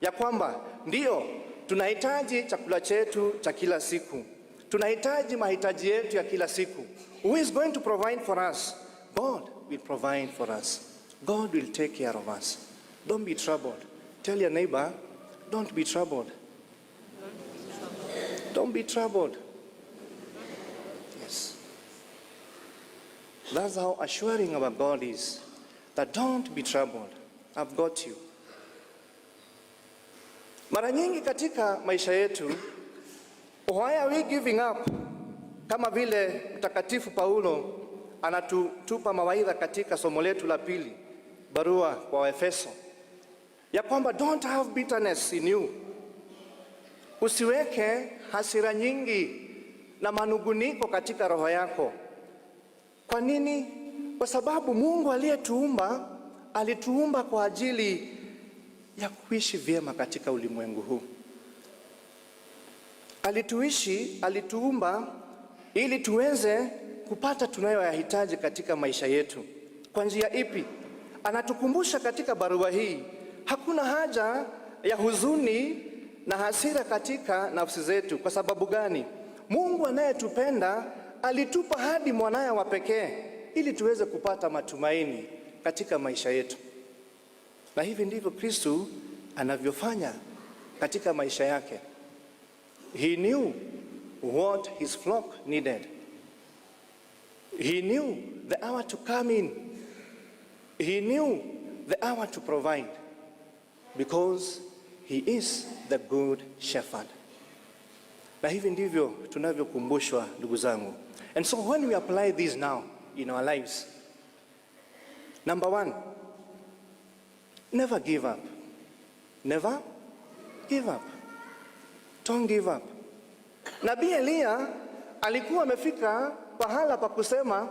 ya kwamba ndio tunahitaji chakula chetu cha kila siku, tunahitaji mahitaji yetu ya kila siku. Who is going to provide for us? God will provide for us. God will take care of us. Don't be troubled. Tell your neighbor, don't be troubled. Don't be troubled. Yes. That's how assuring our God is. That don't be troubled. I've got you. Mara nyingi katika maisha yetu, why are we giving up? Kama vile Mtakatifu Paulo anatupa mawaidha katika somo letu la pili, barua kwa Waefeso, ya kwamba don't have bitterness in you. Usiweke hasira nyingi na manunguniko katika roho yako. Kwa nini? Kwa sababu Mungu aliyetuumba alituumba kwa ajili ya kuishi vyema katika ulimwengu huu. Alituumba ili tuweze kupata tunayoyahitaji katika maisha yetu. Kwa njia ipi? Anatukumbusha katika barua hii, hakuna haja ya huzuni na hasira katika nafsi zetu. Kwa sababu gani? Mungu anayetupenda alitupa hadi mwanaye wa pekee ili tuweze kupata matumaini katika maisha yetu. Na hivi ndivyo Kristo anavyofanya katika maisha yake. He knew what his flock needed. He knew the hour to come in. He knew the hour to provide, because he is the good shepherd. Na hivi ndivyo tunavyokumbushwa, ndugu zangu. And so when we apply this now in our lives, number one, never give up. Never give up. Don't give up. Nabii Elia alikuwa amefika pahala pa kusema,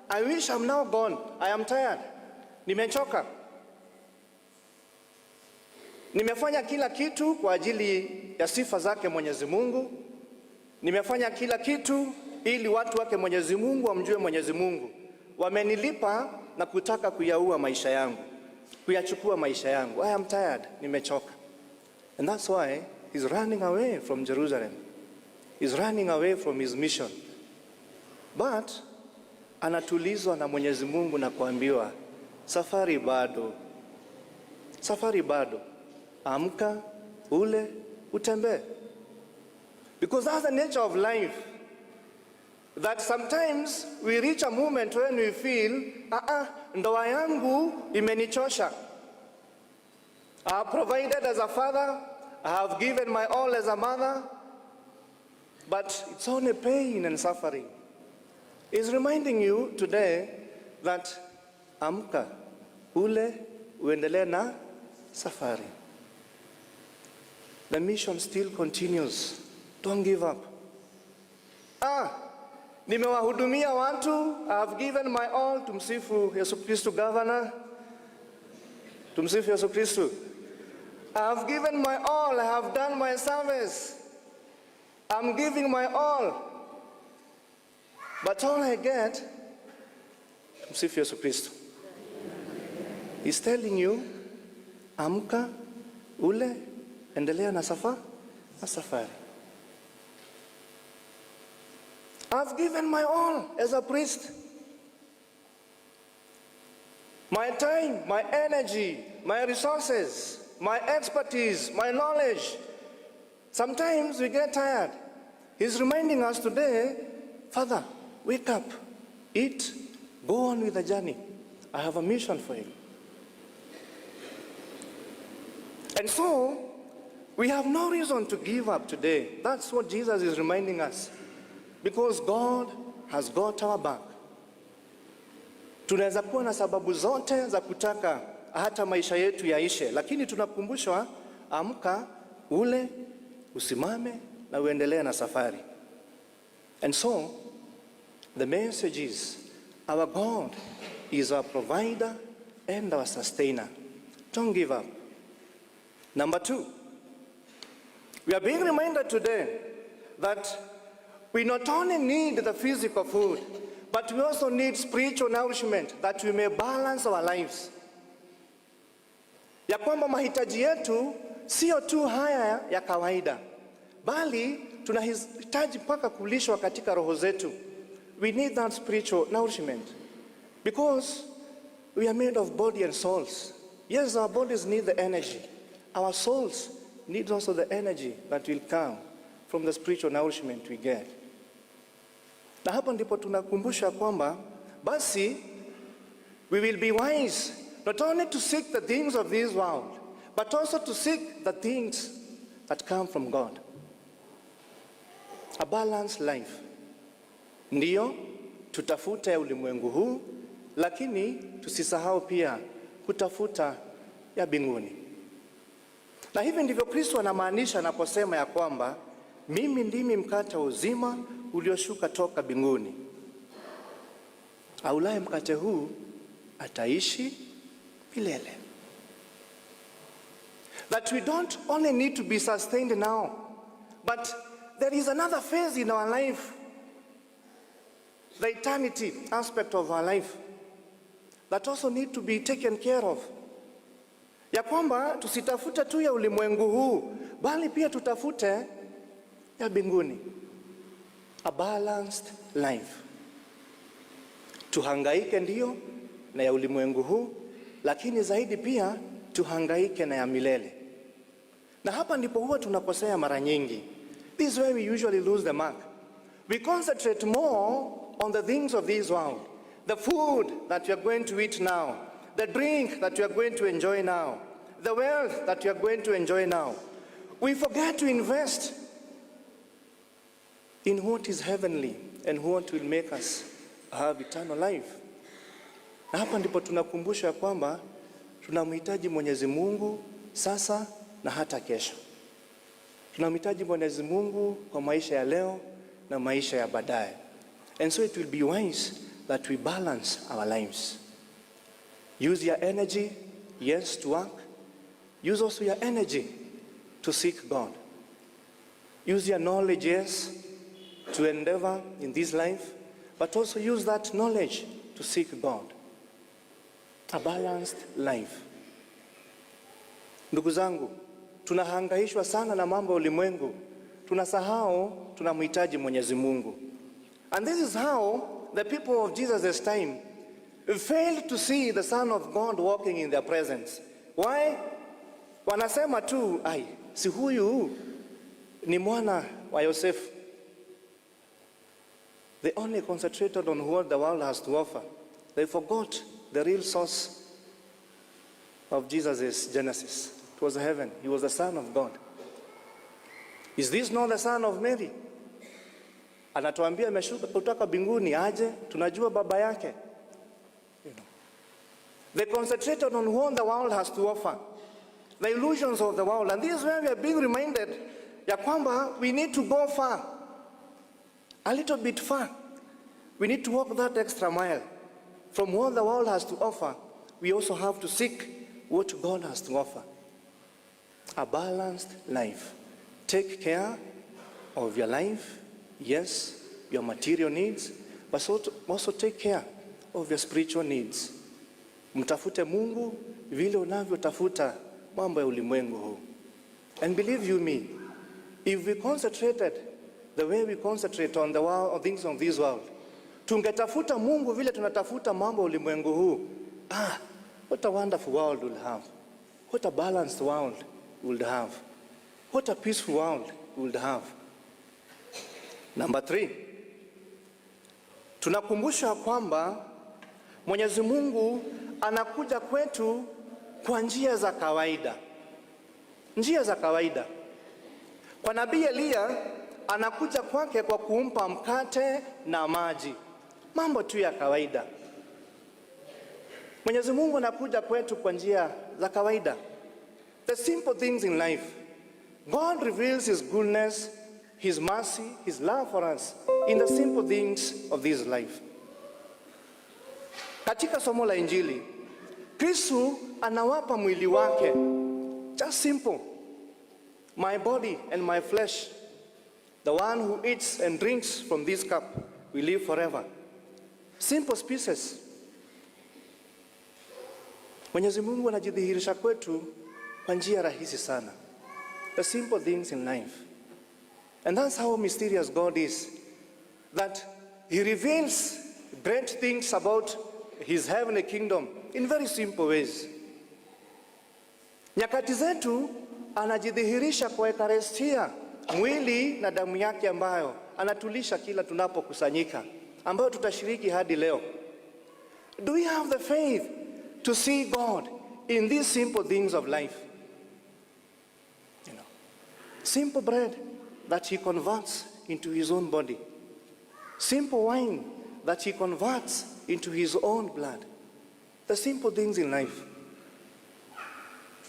I wish I'm now gone. I am tired. Nimechoka. Nimefanya kila kitu kwa ajili ya sifa zake Mwenyezi Mungu. Nimefanya kila kitu ili watu wake Mwenyezi Mungu wamjue Mwenyezi Mungu. Wamenilipa na kutaka kuyaua maisha yangu, kuyachukua maisha yangu. I am tired. Nimechoka. And that's why he's running away from Jerusalem. He's running away from his mission. But anatulizwa na Mwenyezi Mungu na kuambiwa, safari bado. Safari bado. Amka, ule, utembee. Because that's the nature of life. That sometimes we reach a moment when we feel, ndoa yangu imenichosha. I have provided as a father, I have given my all as a mother, but it's only pain and suffering. He's reminding you today that amka, ule, uendelee na safari. The mission still continues. Don't give up. Nimewahudumia watu, I have given my all. Tumsifu Yesu Kristo, governor. Tumsifu Yesu Kristo. I have given my all, I have done my service. I'm giving my all. But all I get, tumsifu Yesu Kristo. He's telling you, amka, ule, endelea na safari. I've given my all as a priest. My time, my energy, my resources, my expertise, my knowledge. Sometimes we get tired. He's reminding us today, Father, wake up, eat, go on with the journey. I have a mission for you. And so, we have no reason to give up today. That's what Jesus is reminding us. Because God has got our back. Tunaweza kuwa na sababu zote za kutaka hata maisha yetu yaishe, lakini tunakumbushwa, amka, ule, usimame na uendelee na safari. And so, the message is, our God is our provider and our sustainer. Don't give up. Number two, we are being reminded today that we not only need the physical food, but we also need spiritual nourishment that we may balance our lives. Ya kwamba mahitaji yetu sio tu haya ya kawaida, bali tunahitaji mpaka kulishwa katika roho zetu. We need that spiritual nourishment because we are made of body and souls. Yes, our bodies need the energy. Our souls need also the energy that will come from the spiritual nourishment we get. Na hapa ndipo tunakumbusha kwamba basi we will be wise not only to seek the things of this world, but also to seek the things that come from God. A balanced life. Ndiyo, tutafute ulimwengu huu, lakini tusisahau pia kutafuta ya mbinguni. Na hivi ndivyo Kristo anamaanisha anaposema ya kwamba mimi ndimi mkate wa uzima ulioshuka toka mbinguni. Aulaye mkate huu ataishi milele. That we don't only need to be sustained now, but there is another phase in our life, the eternity aspect of our life, that also need to be taken care of. Ya kwamba tusitafute tu ya ulimwengu huu, bali pia tutafute ya mbinguni. A balanced life. Tuhangaike ndiyo na ya ulimwengu huu, lakini zaidi pia tuhangaike na ya milele. Na hapa ndipo huwa tunakosea mara nyingi. This is where we usually lose the mark. We concentrate more on the things of this world. The food that we are going to eat now, the drink that we are going to enjoy now, the wealth that we are going to enjoy now. We forget to invest in what is heavenly and what will make us have eternal life. Na hapa ndipo tunakumbusha kwamba tunamhitaji Mwenyezi Mungu sasa na hata kesho. Tunamhitaji Mwenyezi Mungu kwa maisha ya leo na maisha ya baadaye. And so it will be wise that we balance our lives. Use your energy, yes, to work. Use also your energy to seek God. Use your knowledge, yes, to endeavor in this life, but also use that knowledge to seek God. A balanced life. Ndugu zangu, tunahangaishwa sana na mambo ya ulimwengu. Tunasahau tunamhitaji Mwenyezi Mungu. And this is how the people of Jesus' time failed to see the Son of God walking in their presence. Why? Wanasema tu, si huyu ni mwana wa Yosefu. They only concentrated on what the world has to offer. They forgot the real source of Jesus' genesis. It was heaven. He was the Son of God. Is this not the Son of Mary? Anatuambia ameshuka kutoka mbinguni aje, tunajua baba yake. They concentrated on what the world has to offer, the illusions of the world. And this is where we are being reminded ya kwamba we need to go far, a little bit far. We need to walk that extra mile. From what the world has to offer, we also have to seek what God has to offer. A balanced life. Take care of your life, yes, your material needs, but also take care of your spiritual needs. Mtafute Mungu vile unavyotafuta mambo ya ulimwengu huu. And believe you me, if we concentrated the way we concentrate on the world, on things of this world, tungetafuta Mungu vile tunatafuta mambo ya ulimwengu huu, what a wonderful world we'll have. What a balanced world we'll have. What a peaceful world we'll have. Number 3, tunakumbusha kwamba Mwenyezi Mungu anakuja kwetu kwa njia za kawaida. Njia za kawaida. Kwa nabii Elia anakuja kwake kwa kumpa mkate na maji. Mambo tu ya kawaida. Mwenyezi Mungu anakuja kwetu kwa njia za kawaida. The simple things in life. God reveals His goodness, His mercy, His love for us in the simple things of this life. Katika somo la Injili, Kristo anawapa mwili wake. Just simple. My body and my flesh. The one who eats and drinks from this cup will live forever. Simple pieces. Mwenyezi Mungu anajidhihirisha kwetu kwa njia rahisi sana. The simple things in life. And that's how mysterious God is. That He reveals great things about His heavenly kingdom in very simple ways. Nyakati zetu anajidhihirisha kwa Ekaristia, mwili na damu yake ambayo anatulisha kila tunapokusanyika, ambayo tutashiriki hadi leo. Do we have the faith to see God in these simple things of life? Simple bread that He converts into His own body. Simple wine that He converts into His own blood. The simple things in life.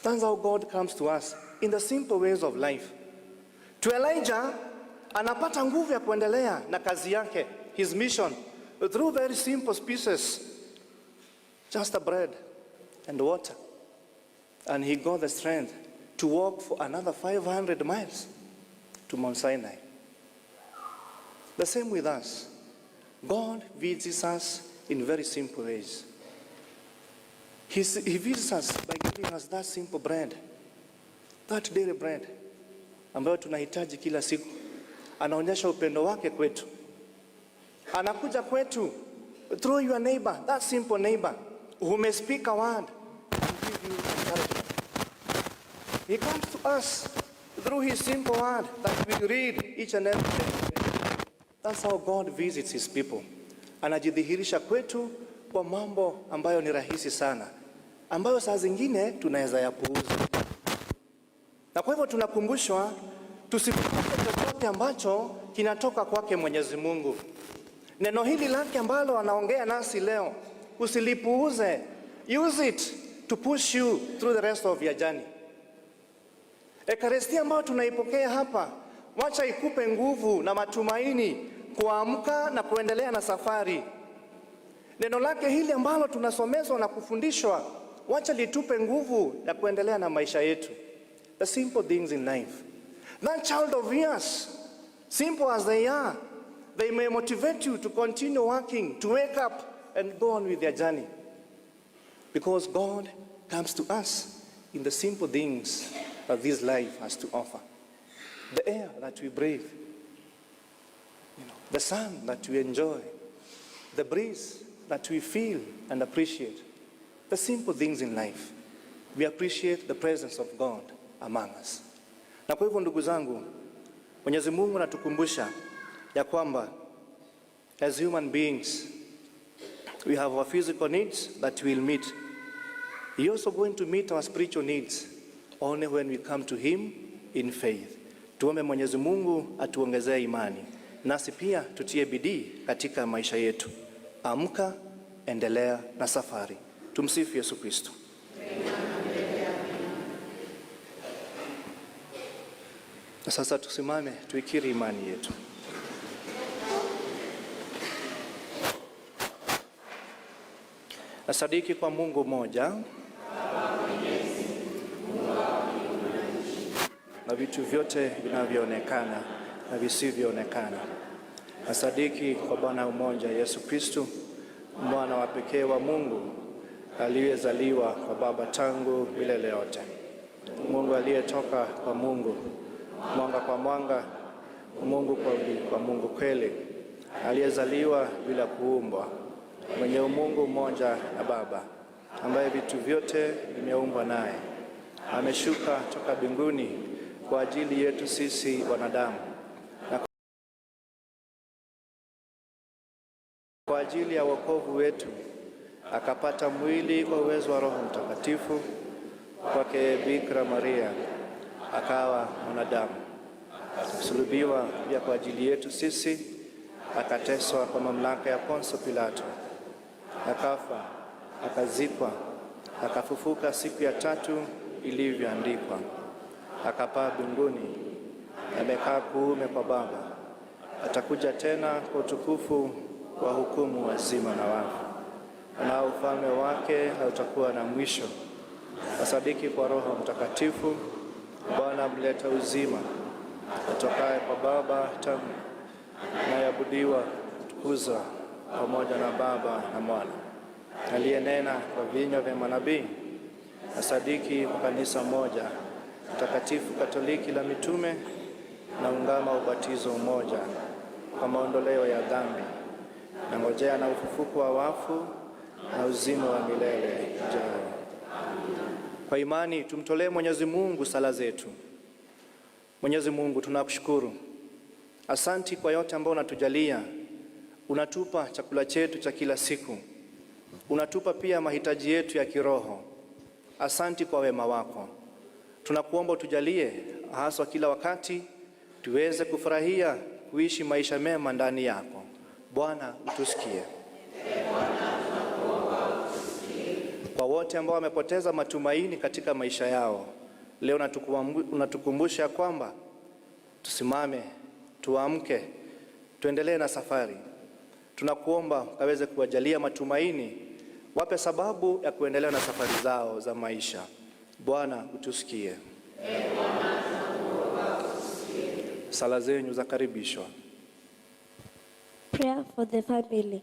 That's how God comes to us, in the simple ways of life. To Elijah, anapata nguvu ya kuendelea na kazi yake, his mission, through very simple pieces. Just a bread and water. And he got the strength to walk for another 500 miles to Mount Sinai. The same with us. God visits us in very simple ways. He visits us by giving us that simple bread, that daily bread, ambayo tunahitaji kila siku. Anaonyesha upendo wake kwetu. Anakuja kwetu through your neighbor, that simple neighbor, who may speak a word and give you encouragement. He comes to us through His simple word that we read each and every day. That's how God visits His people. Anajidhihirisha kwetu kwa mambo ambayo ni rahisi sana, ambayo saa zingine tunaweza yapuuza. Na kwa hivyo tunakumbushwa tusipokee chochote ambacho kinatoka kwake Mwenyezi Mungu. Neno hili lake ambalo anaongea nasi leo, usilipuuze. Use it to push you through the rest of your journey. Ekaristia ambayo tunaipokea hapa, wacha ikupe nguvu na matumaini kuamka na kuendelea na safari. Neno lake hili ambalo tunasomezwa na kufundishwa, wacha litupe nguvu ya kuendelea na maisha yetu. The simple things in life. That child of yours, simple as they are, they may motivate you to continue working, to wake up and go on with their journey. Because God comes to us in the simple things that this life has to offer. The air that we breathe, the sun that we enjoy, the breeze that we feel and appreciate. The simple things in life. We appreciate the presence of God among us. Na kwa hivyo ndugu zangu, Mwenyezi Mungu anatukumbusha ya kwamba as human beings we have our physical needs that we'll meet. He also going to meet our spiritual needs only when we come to Him in faith. Tuombe Mwenyezi Mungu atuongezee imani, nasi pia tutie bidii katika maisha yetu. Amka, endelea na safari. Tumsifu Yesu Kristo. Na sasa tusimame tuikiri imani yetu. Nasadiki kwa Mungu mmoja, na vitu vyote vinavyoonekana na visivyoonekana. Nasadiki kwa Bwana mmoja Yesu Kristo, mwana wa pekee wa Mungu, aliyezaliwa kwa Baba tangu milele yote. Mungu aliyetoka kwa Mungu, mwanga kwa mwanga, Mungu kwa Mungu kweli, aliyezaliwa bila kuumbwa, mwenye umungu mmoja na Baba, ambaye vitu vyote vimeumbwa naye. Ameshuka toka mbinguni kwa ajili yetu sisi wanadamu, na kwa ajili ya wokovu wetu akapata mwili kwa uwezo wa Roho Mtakatifu kwake Bikira Maria, akawa mwanadamu. Akasulubiwa pia kwa ajili yetu sisi, akateswa kwa mamlaka ya Ponso Pilato, akafa, akazikwa, akafufuka siku ya tatu ilivyoandikwa, akapaa mbinguni, amekaa kuume kwa Baba, atakuja tena kwa utukufu kwa hukumu wazima na wafu, na ufalme wake hautakuwa na mwisho. Nasadiki kwa Roho Mtakatifu, Bwana mleta uzima, atokaye kwa Baba tangu, anayeabudiwa kutukuzwa pamoja na Baba na Mwana, aliyenena kwa vinywa vya manabii. Nasadiki kwa kanisa moja takatifu Katoliki la mitume na ungama ubatizo mmoja kwa maondoleo ya dhambi, na ngojea na ufufuko wa wafu na uzima wa milele ujao. Kwa imani tumtolee Mwenyezi Mungu sala zetu. Mwenyezi Mungu, tunakushukuru. Asanti kwa yote ambayo unatujalia. Unatupa chakula chetu cha kila siku. Unatupa pia mahitaji yetu ya kiroho. Asanti kwa wema wako. Tunakuomba utujalie haswa kila wakati tuweze kufurahia kuishi maisha mema ndani yako. Bwana, utusikie. Kwa wote ambao wamepoteza matumaini katika maisha yao, leo unatukumbusha kwamba tusimame, tuamke, tuendelee na safari. Tunakuomba ukaweze kuwajalia matumaini, wape sababu ya kuendelea na safari zao za maisha. Bwana, utusikie. Sala zenyu zakaribishwa. Prayer for the family.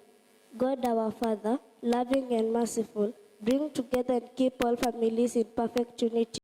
God our Father, loving and merciful, bring together and keep all families in perfect unity